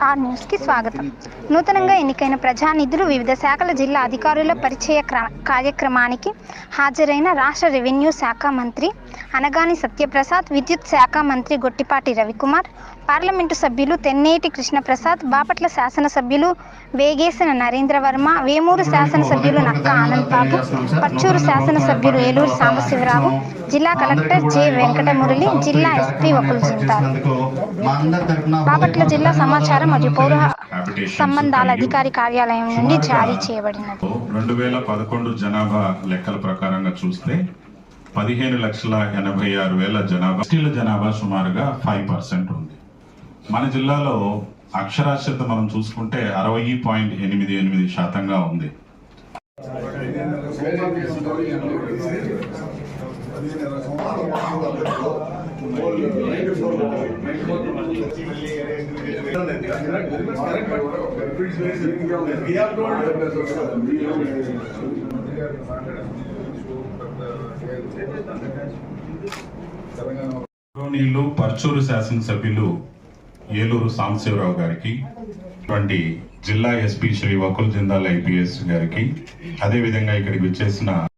Are news కి స్వాగతం. నూతనంగా ఎన్నికైన ప్రజానిధులు వివిధ శాఖల జిల్లా అధికారుల పరిచయ కార్యక్రమానికి హాజరైన రాష్ట్ర రెవెన్యూ శాఖ మంత్రి అనగాని సత్యప్రసాద్, విద్యుత్ శాఖ మంత్రి గొట్టిపాటి రవికుమార్, పార్లమెంటు సభ్యులు తెన్నేటి కృష్ణప్రసాద్, బాపట్ల శాసనసభ్యులు వేగేసిన నరేంద్రవర్మ, వేమూరు శాసనసభ్యులు నక్క ఆనందబాబు, పచ్చూరు శాసనసభ్యులు ఏలూరు సాంబశివరావు, జిల్లా కలెక్టర్ జె వెంకటమురళి, జిల్లా ఎస్పీ వకుల్ జింతాల్, బాపట్ల జిల్లా సమాచారం మరియు పౌర సంబంధాల అధికారి కార్యాలయం నుండి జారీ చేయబడినది. 2011 జనాభా లెక్కల ప్రకారంగా చూస్తే 15,86,000 జనాభా, ఎస్టీల జనాభా సుమారుగా 5% ఉంది. మన జిల్లాలో అక్షరాస్యత మనం చూసుకుంటే 60.88% ఉంది. పర్చూరు శాసనసభ్యులు ఏలూరు సాంబశివరావు గారికి, జిల్లా ఎస్పీ శ్రీ వకుల్ జిందాల్ ఐపీఎస్ గారికి, అదేవిధంగా ఇక్కడికి విచ్చేసిన